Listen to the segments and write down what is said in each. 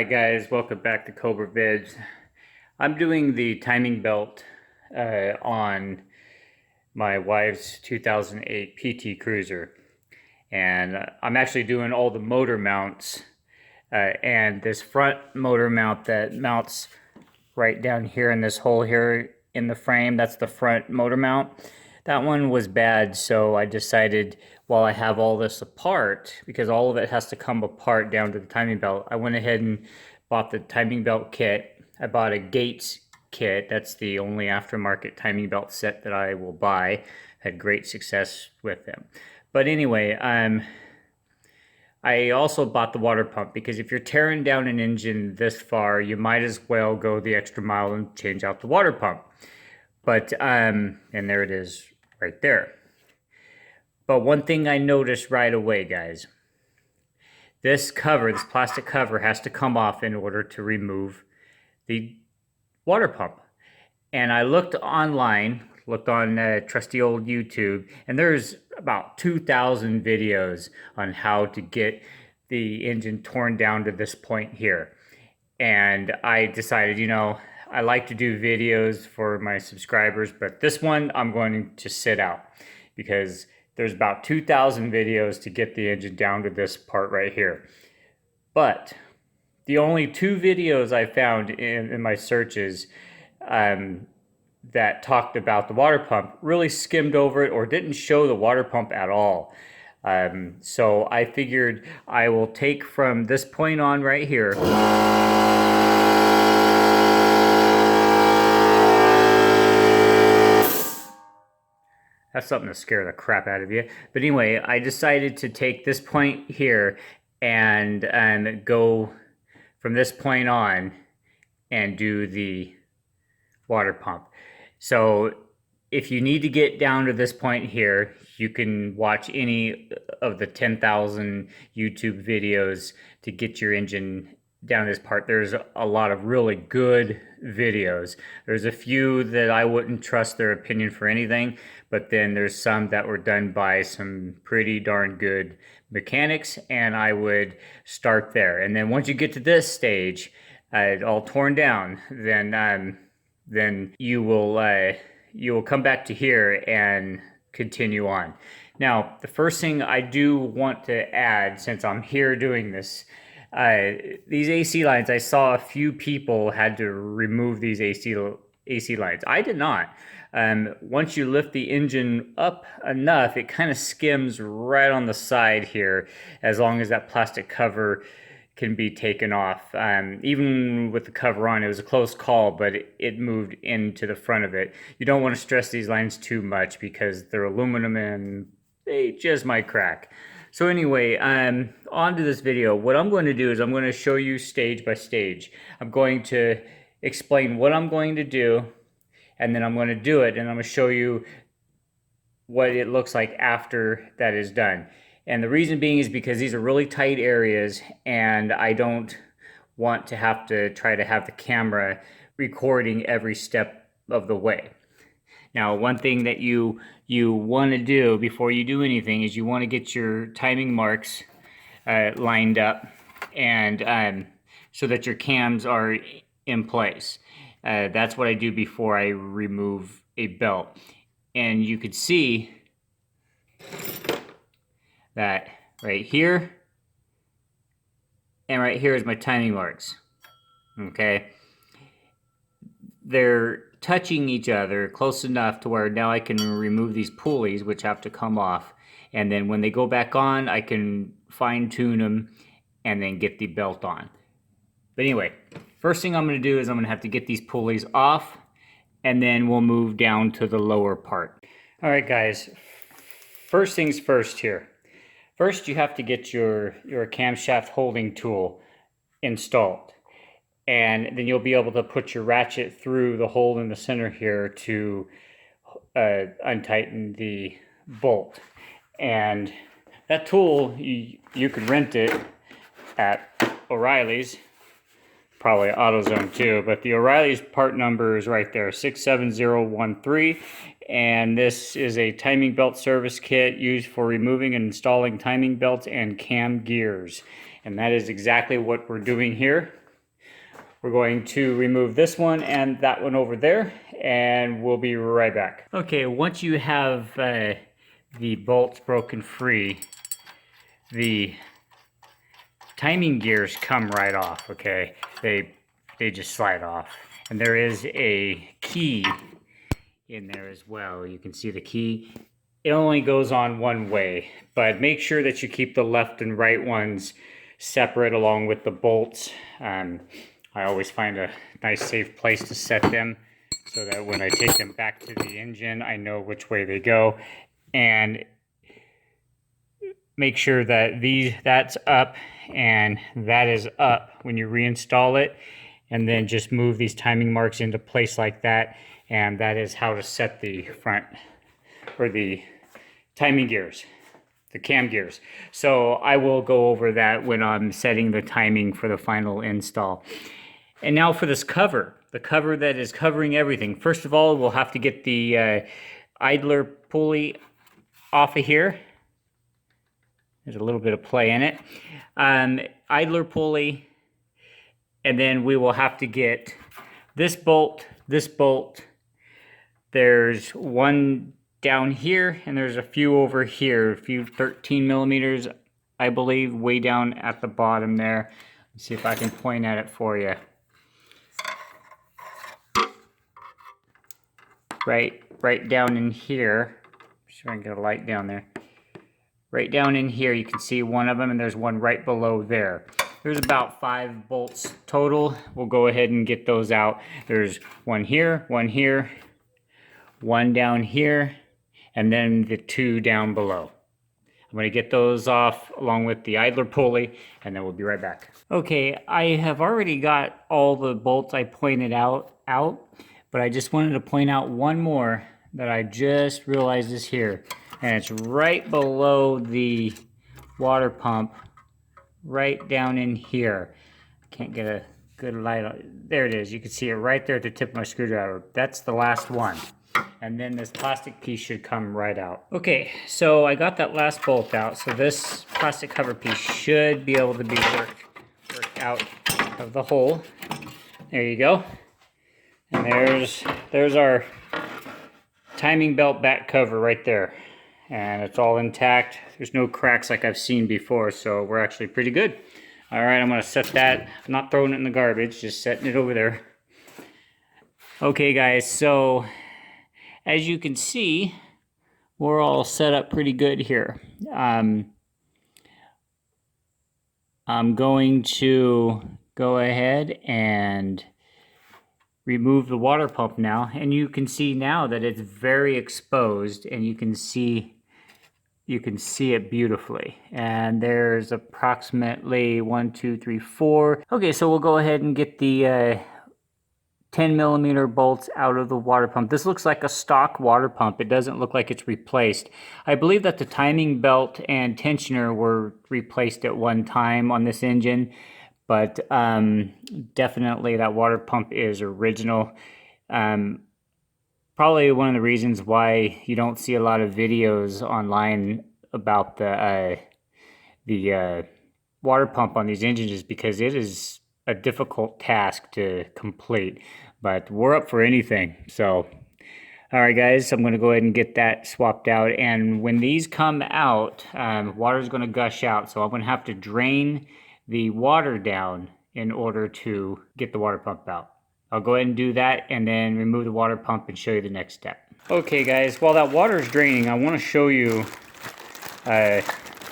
Alright guys, welcome back to Cobra Vids. I'm doing the timing belt on my wife's 2008 PT Cruiser. And I'm actually doing all the motor mounts. And this front motor mount that mounts right down here in this hole here in the frame, that's the front motor mount. That one was bad, so I decided while I have all this apart, because all of it has to come apart down to the timing belt, I went ahead and bought the timing belt kit. I bought a Gates kit. That's the only aftermarket timing belt set that I will buy. Had great success with them. But anyway, I also bought the water pump because if you're tearing down an engine this far, you might as well go the extra mile and change out the water pump. But, and there it is right there. But one thing I noticed right away, guys, this cover, this plastic cover has to come off in order to remove the water pump. And I looked online, looked on trusty old YouTube, and there's about 2,000 videos on how to get the engine torn down to this point here. And I decided, you know, I like to do videos for my subscribers, but this one I'm going to sit out because there's about 2,000 videos to get the engine down to this part right here. But the only two videos I found in my searches that talked about the water pump really skimmed over it or didn't show the water pump at all. So I figured I will take from this point on right here. That's something to scare the crap out of you. But anyway, I decided to take this point here and go from this point on and do the water pump. So if you need to get down to this point here, you can watch any of the 10,000 YouTube videos to get your engine down this part. There's a lot of really good videos. There's a few that I wouldn't trust their opinion for anything, but then there's some that were done by some pretty darn good mechanics, and I would start there. And then once you get to this stage, all torn down, then you will come back to here and continue on. Now, the first thing I do want to add, since I'm here doing this, these AC lines, I saw a few people had to remove these AC lines. I did not. Once you lift the engine up enough, it kind of skims right on the side here, as long as that plastic cover can be taken off. Even with the cover on, it was a close call, but it moved into the front of it. You don't want to stress these lines too much because they're aluminum and they just might crack. So anyway, on to this video. What I'm going to do is I'm going to show you stage by stage. I'm going to explain what I'm going to do, and then I'm going to do it, and I'm going to show you what it looks like after that is done. And the reason being is because these are really tight areas, and I don't want to have to try to have the camera recording every step of the way. Now, one thing that you want to do before you do anything is you want to get your timing marks lined up, and so that your cams are in place. That's what I do before I remove a belt. And you could see that right here and right here is my timing marks. Okay, they're touching each other close enough to where now I can remove these pulleys, which have to come off, and then when they go back on, I can fine-tune them and then get the belt on. But anyway, first thing I'm going to do is I'm going to have to get these pulleys off, and then we'll move down to the lower part. All right, guys, first things first here. First, you have to get your camshaft holding tool installed. And then you'll be able to put your ratchet through the hole in the center here to untighten the bolt. And that tool, you can rent it at O'Reilly's, probably AutoZone too, but the O'Reilly's part number is right there, 67013. And this is a timing belt service kit used for removing and installing timing belts and cam gears. And that is exactly what we're doing here. We're going to remove this one and that one over there, and we'll be right back. Okay, once you have the bolts broken free, the timing gears come right off, okay? They just slide off. And there is a key in there as well. You can see the key. It only goes on one way, but make sure that you keep the left and right ones separate along with the bolts. I always find a nice safe place to set them so that when I take them back to the engine, I know which way they go. And make sure that that's up and that is up when you reinstall it, and then just move these timing marks into place like that, and that is how to set the front or the timing gears, the cam gears. So I will go over that when I'm setting the timing for the final install. And now for this cover, the cover that is covering everything. First of all, we'll have to get the idler pulley off of here. There's a little bit of play in it. Idler pulley, and then we will have to get this bolt, this bolt. There's one down here, and there's a few over here, a few 13 millimeters, I believe, way down at the bottom there. Let's see if I can point at it for you. Right down in here. Sure I can get a light down there. Right down in here, you can see one of them, and there's one right below there. There's about 5 bolts total. We'll go ahead and get those out. There's one here, one down here, and then the 2 down below. I'm going to get those off along with the idler pulley, and then we'll be right back. Okay, I have already got all the bolts I pointed out, but I just wanted to point out one more that I just realized is here. And it's right below the water pump, right down in here. Can't get a good light on. There it is. You can see it right there at the tip of my screwdriver. That's the last one. And then this plastic piece should come right out. Okay, so I got that last bolt out. So this plastic cover piece should be able to be worked out of the hole. There you go. And there's our timing belt back cover right there. And it's all intact. There's no cracks like I've seen before, so we're actually pretty good. All right, I'm gonna set that. I'm not throwing it in the garbage, just setting it over there. Okay guys, so as you can see, we're all set up pretty good here. I'm going to go ahead and remove the water pump now, and you can see now that it's very exposed, and you can see it beautifully. And there's approximately 1, 2, 3, 4. Okay, so we'll go ahead and get the 10 millimeter bolts out of the water pump. This looks like a stock water pump. It doesn't look like it's replaced. I believe that the timing belt and tensioner were replaced at one time on this engine, but definitely that water pump is original. Probably one of the reasons why you don't see a lot of videos online about the water pump on these engines is because it is a difficult task to complete, but we're up for anything. So, all right guys, I'm gonna go ahead and get that swapped out. And when these come out, water is gonna gush out. So I'm gonna have to drain the water down in order to get the water pump out. I'll go ahead and do that and then remove the water pump and show you the next step. Okay guys, while that water is draining, I want to show you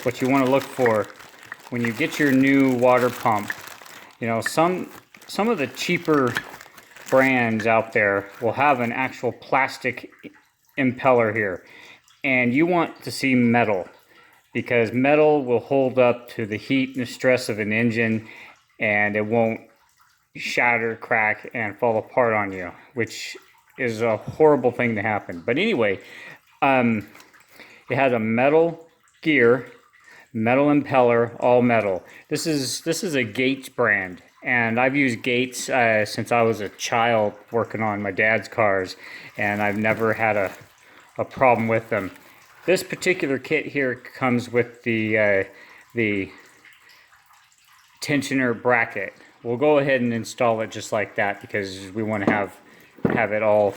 what you want to look for when you get your new water pump. You know, some of the cheaper brands out there will have an actual plastic impeller here, and you want to see metal, because metal will hold up to the heat and the stress of an engine, and it won't shatter, crack, and fall apart on you, which is a horrible thing to happen. But anyway, it has a metal gear, metal impeller, all metal. This is a Gates brand, and I've used Gates since I was a child working on my dad's cars, and I've never had a problem with them. This particular kit here comes with the tensioner bracket, we'll go ahead and install it just like that because we want to have it all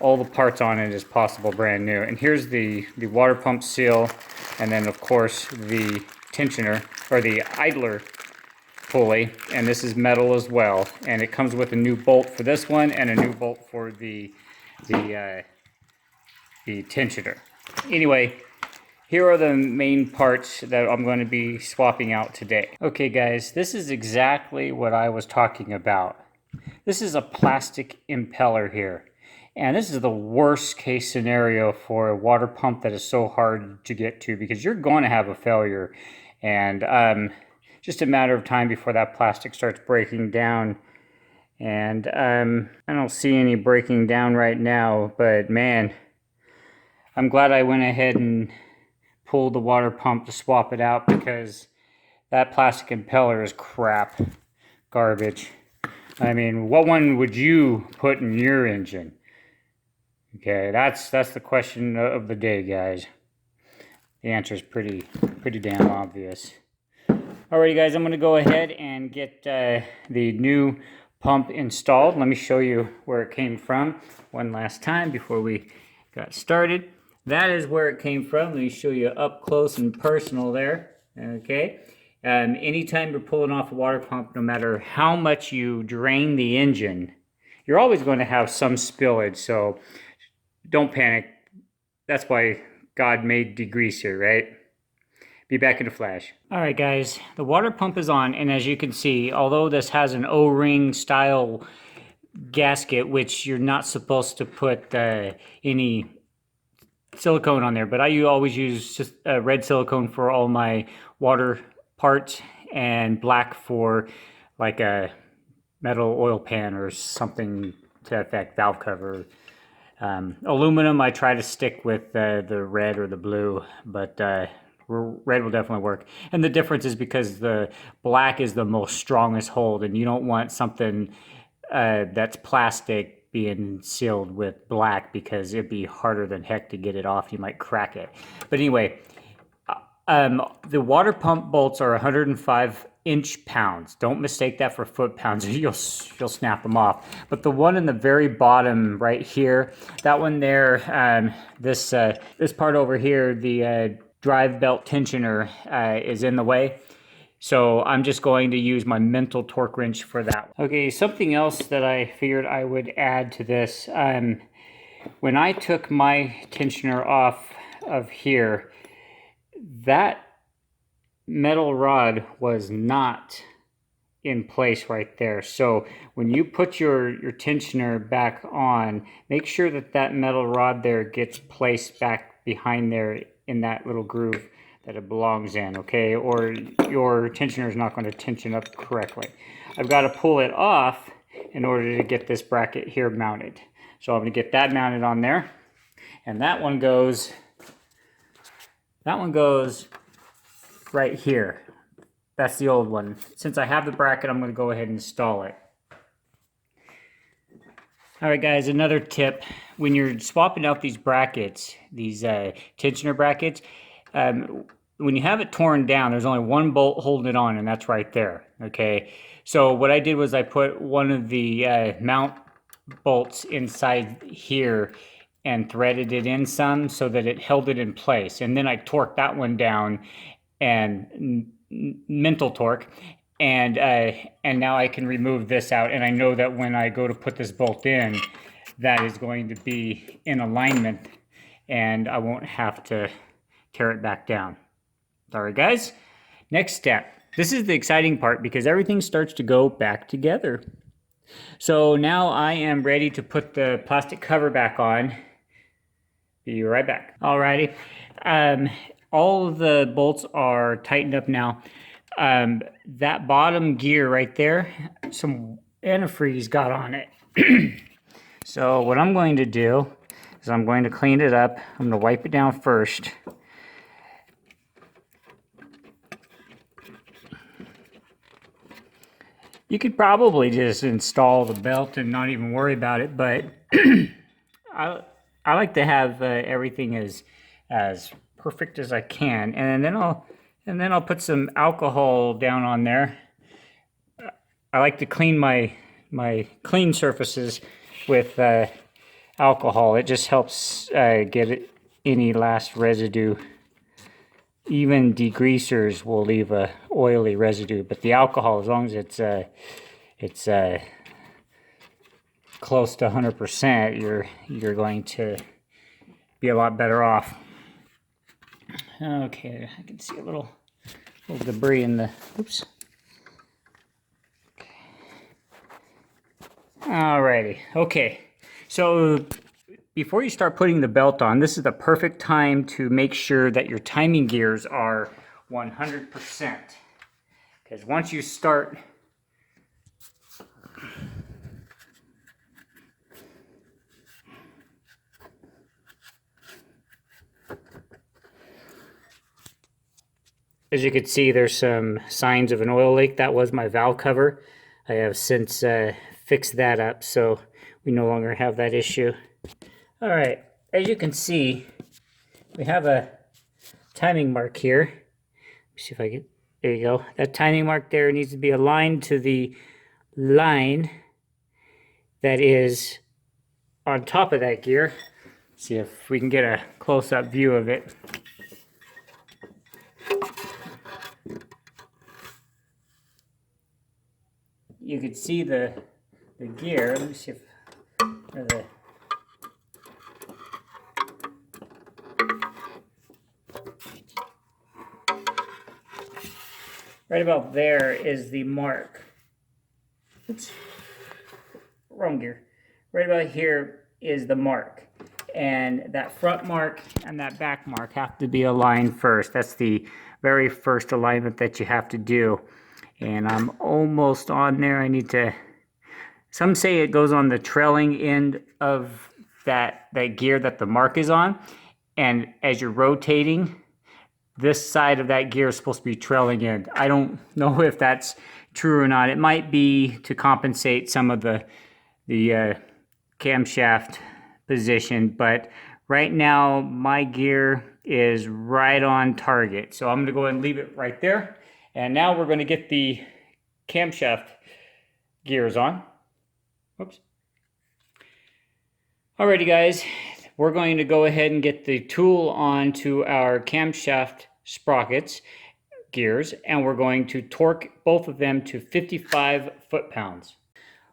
the parts on it as possible brand new. And here's the water pump seal, and then of course the tensioner or the idler pulley, and this is metal as well, and it comes with a new bolt for this one and a new bolt for the tensioner. Anyway, here are the main parts that I'm going to be swapping out today. Okay guys, this is exactly what I was talking about. This is a plastic impeller here. And this is the worst case scenario for a water pump that is so hard to get to, because you're going to have a failure. And just a matter of time before that plastic starts breaking down. And I don't see any breaking down right now, but man, I'm glad I went ahead and pulled the water pump to swap it out, because that plastic impeller is crap, garbage. I mean, what one would you put in your engine? Okay, that's the question of the day, guys. The answer is pretty damn obvious. Alrighty, guys, I'm going to go ahead and get the new pump installed. Let me show you where it came from one last time before we got started. That is where it came from. Let me show you up close and personal there. Okay. Anytime you're pulling off a water pump, no matter how much you drain the engine, you're always going to have some spillage. So don't panic. That's why God made degreaser, right? Be back in a flash. All right, guys, the water pump is on, and as you can see, although this has an O-ring style gasket, which you're not supposed to put any silicone on there, but I always use just red silicone for all my water parts and black for like a metal oil pan or something to affect valve cover. Aluminum, I try to stick with the red or the blue, but red will definitely work. And the difference is because the black is the most strongest hold, and you don't want something that's plastic being sealed with black, because it'd be harder than heck to get it off. You might crack it. But anyway, the water pump bolts are 105 inch-pounds. Don't mistake that for foot-pounds. You'll snap them off. But the one in the very bottom right here, that one there, this part over here, the drive belt tensioner is in the way. So I'm just going to use my mental torque wrench for that. Okay, something else that I figured I would add to this. When I took my tensioner off of here, that metal rod was not in place right there. So when you put your tensioner back on, make sure that that metal rod there gets placed back behind there in that little groove that it belongs in, okay? Or your tensioner is not going to tension up correctly. I've got to pull it off in order to get this bracket here mounted. So I'm going to get that mounted on there. And that one goes right here. That's the old one. Since I have the bracket, I'm going to go ahead and install it. All right, guys, another tip. When you're swapping out these brackets, these tensioner brackets, when you have it torn down, there's only one bolt holding it on, and that's right there, okay? So what I did was I put one of the mount bolts inside here and threaded it in some so that it held it in place. And then I torqued that one down, and mental torque, and now I can remove this out, and I know that when I go to put this bolt in, that is going to be in alignment, and I won't have to tear it back down. All right, guys, next step. This is the exciting part, because everything starts to go back together. So now I am ready to put the plastic cover back on. Be right back. Alrighty. All of the bolts are tightened up now. That bottom gear right there, some antifreeze got on it. So what I'm going to do is I'm going to clean it up. I'm going to wipe it down first. You could probably just install the belt and not even worry about it, but I like to have everything as perfect as I can, and then I'll put some alcohol down on there. I like to clean my clean surfaces with alcohol. It just helps get any last residue. Even degreasers will leave a oily residue, but the alcohol, as long as it's close to 100%, you're going to be a lot better off. Okay, I can see a little debris in the, oops. Alrighty, okay. So before you start putting the belt on, this is the perfect time to make sure that your timing gears are 100%. Because once you start as you can see, there's some signs of an oil leak. That was my valve cover. I have since fixed that up, so we no longer have that issue. All right, as you can see, we have a timing mark here. Let's see if I get, there you go. That timing mark there needs to be aligned to the line that is on top of that gear. See if we can get a close-up view of it. You could see the gear. Let me see if right about there is the mark. Oops, wrong gear. Right about here is the mark, and that front mark and that back mark have to be aligned first. That's the very first alignment that you have to do. And I'm almost on there. I need to, some say it goes on the trailing end of that gear that the mark is on. And as you're rotating, this side of that gear is supposed to be trailing end. I don't know if that's true or not. It might be to compensate some of the camshaft position, but right now my gear is right on target. So I'm going to go ahead and leave it right there. And now we're going to get the camshaft gears on. Oops. Alrighty guys, we're going to go ahead and get the tool onto our camshaft sprockets gears, and we're going to torque both of them to 55 foot-pounds.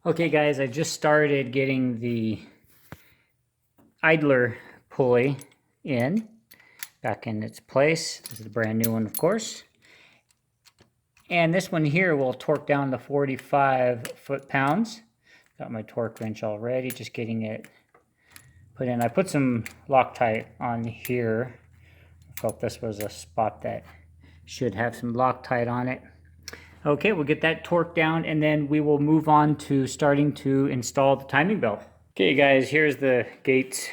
Okay guys, I just started getting the idler pulley back in its place. This is a brand new one, of course. And this one here will torque down to 45 foot-pounds. Got my torque wrench already, just getting it put in. I put some Loctite on here. I felt this was a spot that should have some Loctite on it. Okay, we'll get that torqued down, and then we will move on to starting to install the timing belt. Okay guys, here's the Gates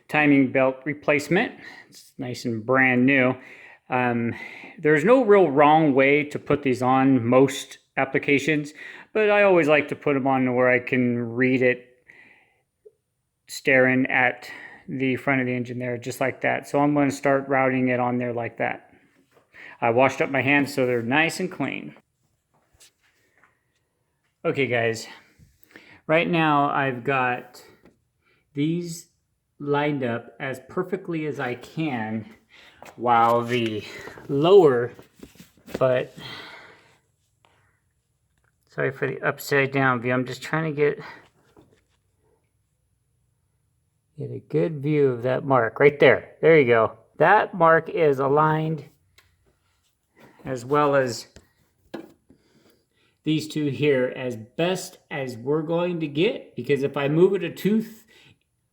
timing belt replacement. It's nice and brand new. There's no real wrong way to put these on most applications, but I always like to put them on where I can read it staring at the front of the engine there, just like that. So I'm going to start routing it on there like that. I washed up my hands so they're nice and clean. Okay guys, right now I've got these lined up as perfectly as I can, while the lower butt, sorry for the upside down view, I'm just trying to get a good view of that mark right there. There you go. That mark is aligned, as well as these two here, as best as we're going to get, because if I move it a tooth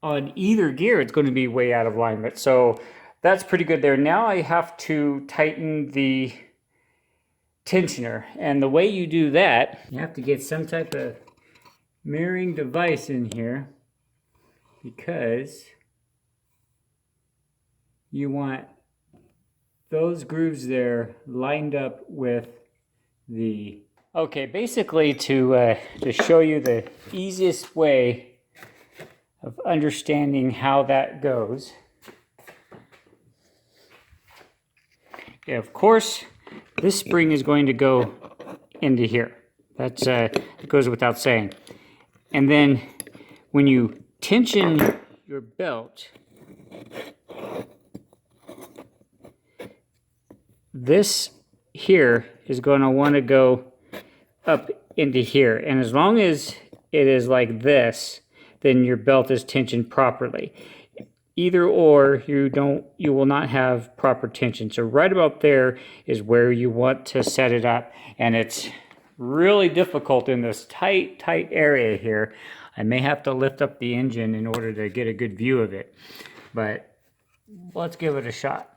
on either gear, it's going to be way out of alignment. So that's pretty good there. Now I have to tighten the tensioner, and the way you do that, you have to get some type of mirroring device in here, because you want those grooves there lined up with the... Okay, basically to show you the easiest way of understanding how that goes. Of course, this spring is going to go into here. That's it goes without saying. And then when you tension your belt, this here is going to want to go up into here. And as long as it is like this, then your belt is tensioned properly. Either or, you will not have proper tension. So right about there is where you want to set it up. And it's really difficult in this tight area here. I may have to lift up the engine in order to get a good view of it, but let's give it a shot.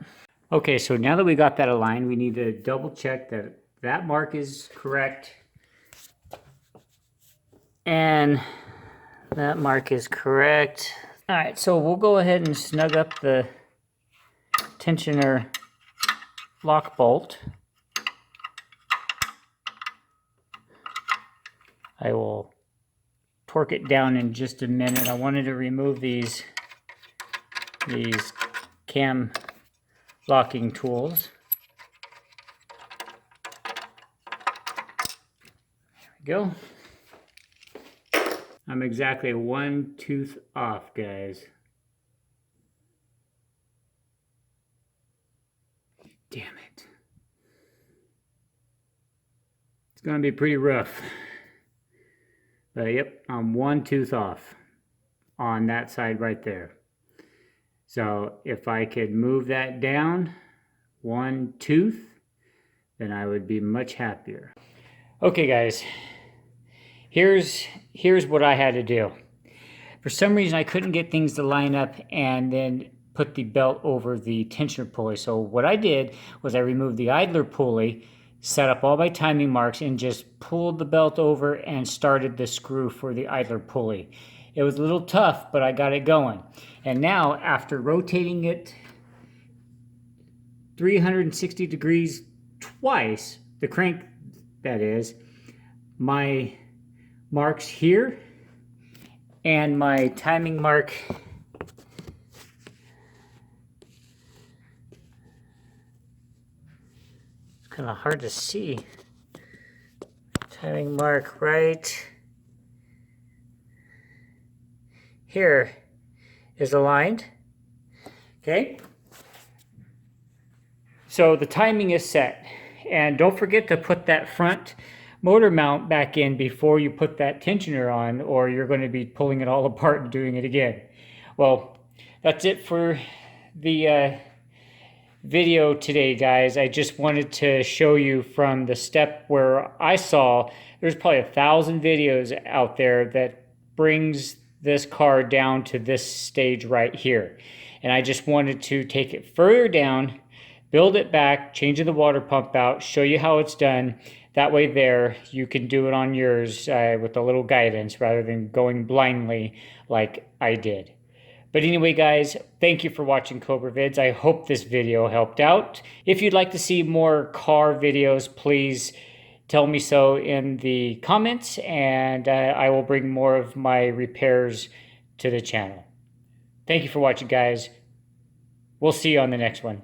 Okay, so now that we got that aligned, we need to double check that that mark is correct and that mark is correct. All right, so we'll go ahead and snug up the tensioner lock bolt. I will torque it down in just a minute. I wanted to remove these cam locking tools. There we go. I'm exactly 1 tooth off, guys. Damn it. It's gonna be pretty rough. But yep, I'm 1 tooth off on that side right there. So if I could move that down 1 tooth, then I would be much happier. Okay guys, here's what I had to do. For some reason I couldn't get things to line up and then put the belt over the tensioner pulley. So what I did was I removed the idler pulley, set up all my timing marks, and just pulled the belt over and started the screw for the idler pulley. It was a little tough, but I got it going. And now, after rotating it 360 degrees twice, the crank that is, my marks here and my timing mark it's kind of hard to see. Timing mark right here is aligned. Okay, so the timing is set, and don't forget to put that front motor mount back in before you put that tensioner on, or you're going to be pulling it all apart and doing it again. Well, that's it for the video today, guys. I just wanted to show you from the step where I saw there's probably 1,000 videos out there that brings this car down to this stage right here. And I just wanted to take it further down, build it back, changing the water pump out, show you how it's done. That way there, you can do it on yours with a little guidance rather than going blindly like I did. But anyway, guys, thank you for watching Cobra Vids. I hope this video helped out. If you'd like to see more car videos, please tell me so in the comments, and I will bring more of my repairs to the channel. Thank you for watching, guys. We'll see you on the next one.